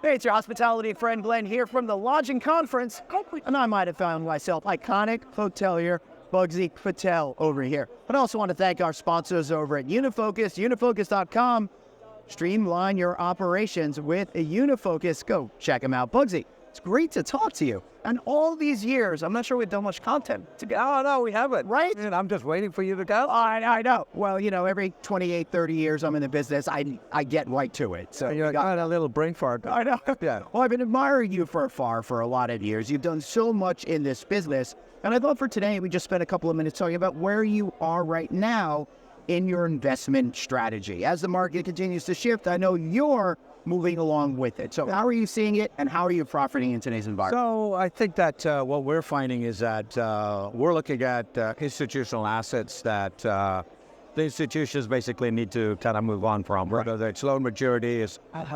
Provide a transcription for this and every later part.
Hey, it's your hospitality friend Glenn here from the Lodging Conference, and I might have found myself iconic hotelier Buggsi Patel over here. But I also want to thank our sponsors over at Unifocus, unifocus.com. Streamline your operations with a Unifocus. Go check them out. Bugsy, it's great to talk to you. And all these years, I'm not sure we've done much content together. Oh, no, we haven't. Right? And I'm just waiting for you to go. I know. Well, every 28, 30 years I'm in the business, I get right to it. So You got a little brain fart. I know. Yeah. Well, I've been admiring you for a lot of years. You've done so much in this business. And I thought for today, we just spent a couple of minutes talking about where you are right now in your investment strategy. As the market continues to shift, I know you're moving along with it. So how are you seeing it, and how are you profiting in today's environment? So I think that what we're finding is that we're looking at institutional assets that the institutions basically need to kind of move on from, whether it's loan maturity,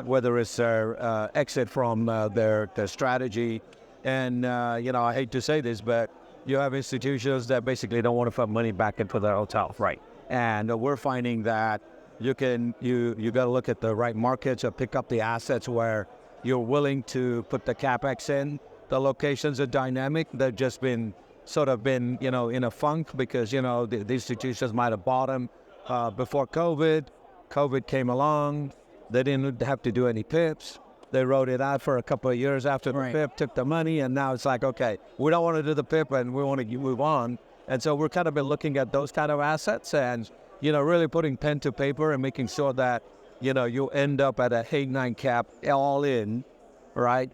whether it's their exit from their strategy. And, I hate to say this, but you have institutions that basically don't want to put money back into their hotel. Right. And we're finding that you got to look at the right markets or pick up the assets where you're willing to put the CapEx in. The locations are dynamic. They've just been in a funk because, the institutions might have bought them before COVID. COVID came along. They didn't have to do any PIPs. They wrote it out for a couple of years after the PIP, took the money, and now it's like, okay, we don't want to do the PIP and we want to move on. And so we're kind of been looking at those kind of assets and, really putting pen to paper and making sure that, you end up at a 8-9 cap all in, right,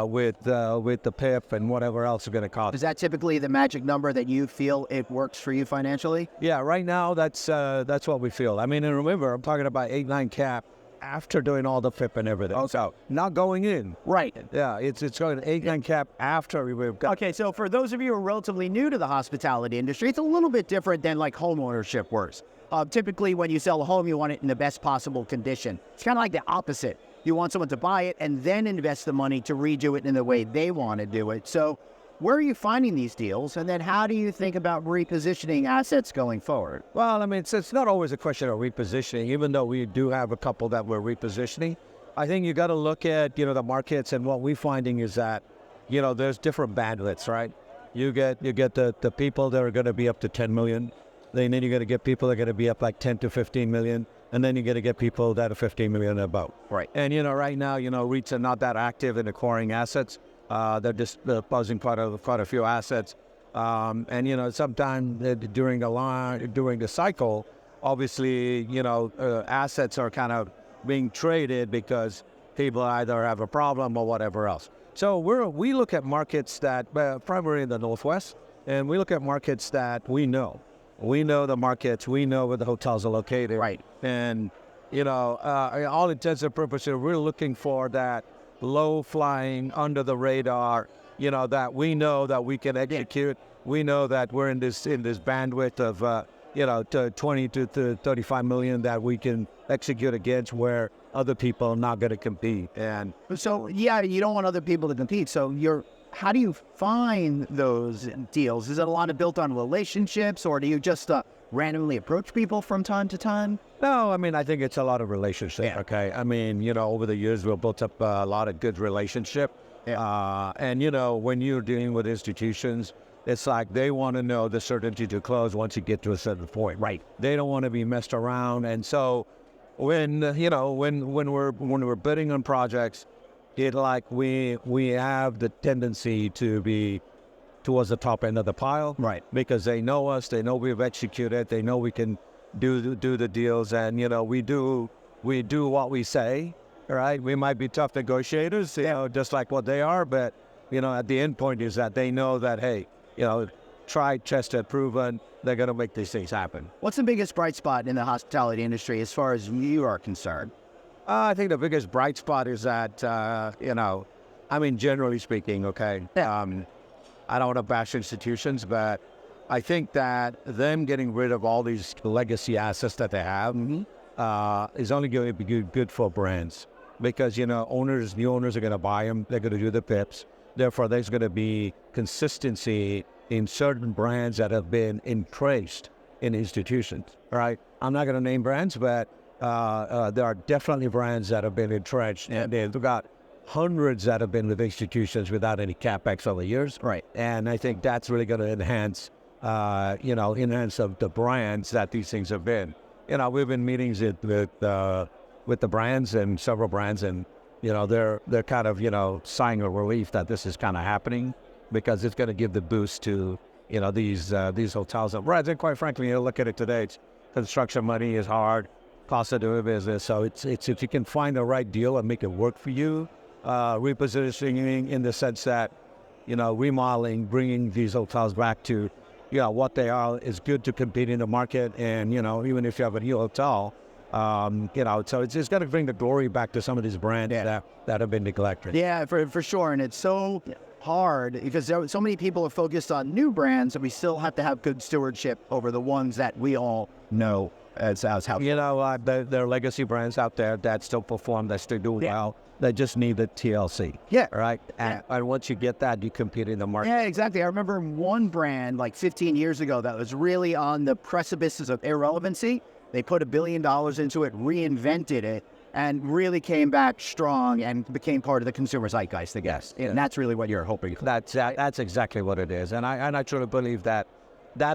with the PIP and whatever else is going to cost. Is that typically the magic number that you feel it works for you financially? Yeah, right now that's what we feel. I mean, and remember, I'm talking about 8-9 cap after doing all the PIP and everything. Okay. So not going in. Right. Yeah, it's going to 8-9 cap after we've got. Okay, so for those of you who are relatively new to the hospitality industry, it's a little bit different than like home ownership works. Typically, when you sell a home, you want it in the best possible condition. It's kind of like the opposite. You want someone to buy it and then invest the money to redo it in the way they want to do it. So where are you finding these deals? And then how do you think about repositioning assets going forward? Well, I mean, it's not always a question of repositioning, even though we do have a couple that we're repositioning. I think you got to look at, the markets, and what we're finding is that, there's different bandwidths, right? You get the people that are going to be up to 10 million. Then you're going to get people that are going to be up like 10 to 15 million. And then you're going to get people that are 15 million and above. Right. And, right now, REITs are not that active in acquiring assets. They're just posing quite a few assets. And, sometime during the cycle, obviously, assets are kind of being traded because people either have a problem or whatever else. So we look at markets that, primarily in the Northwest, and we look at markets that we know. We know the markets. We know where the hotels are located. Right. And, all intents and purposes, we're looking for that low-flying, under-the-radar, that we know that we can execute. We know that we're in this bandwidth of, to 20 to 35 million that we can execute against where other people are not going to compete. And so, you don't want other people to compete. So how do you find those deals? Is it a lot of built on relationships, or do you just randomly approach people from time to time? No, I mean, I think it's a lot of relationships. Yeah. Okay. I mean, over the years, we've built up a lot of good relationship. Yeah. And, when you're dealing with institutions, it's like they want to know the certainty to close once you get to a certain point. Right. They don't want to be messed around. And so when we're bidding on projects, we have the tendency to be towards the top end of the pile. Right. Because they know us, they know we've executed, they know we can do the deals, and we do what we say. Right. We might be tough negotiators, just like what they are, but at the end point is that they know that, hey, tried, tested, proven, they're going to make these things happen. What's the biggest bright spot in the hospitality industry as far as you are concerned? I think the biggest bright spot is that, generally speaking, okay, I don't want to bash institutions, but I think that them getting rid of all these legacy assets that they have is only going to be good for brands because, new owners are going to buy them. They're going to do the PIPs. Therefore, there's going to be consistency in certain brands that have been entrenched in institutions, right? I'm not going to name brands, but there are definitely brands that have been entrenched and they've got hundreds that have been with institutions without any CapEx over the years. Right. And I think that's really going to enhance, enhance of the brands that these things have been. We've been meetings with the brands and several brands, and they're kind of sighing a relief that this is kind of happening, because it's going to give the boost to these hotels and brands. And quite frankly, look at it today. Construction money is hard, cost of doing business. So it's if you can find the right deal and make it work for you, repositioning in the sense that remodeling, bringing these hotels back to what they are is good to compete in the market. And even if you have a new hotel, so it's going to bring the glory back to some of these brands that have been neglected. Yeah, for sure. And it's so hard because so many people are focused on new brands, and we still have to have good stewardship over the ones that we all know as how. There are legacy brands out there that still perform, that still do well. They just need the TLC. Yeah. Right? And once you get that, you compete in the market. Yeah, exactly. I remember one brand like 15 years ago that was really on the precipices of irrelevancy. They put $1 billion into it, reinvented it, and really came back strong and became part of the consumer zeitgeist, I guess. And that's really what you're hoping for. That's exactly what it is. And I truly believe that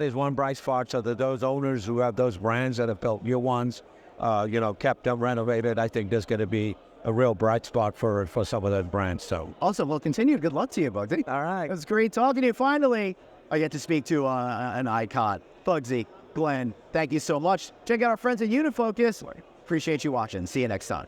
is one bright spot, so that those owners who have those brands that have built new ones, kept them renovated, I think there's going to be a real bright spot for some of those brands. So awesome. Well, continue. Good luck to you, Bugsy. All right. It was great talking to you. Finally, I get to speak to an icon. Bugsy, Glenn, thank you so much. Check out our friends at Unifocus. Appreciate you watching. See you next time.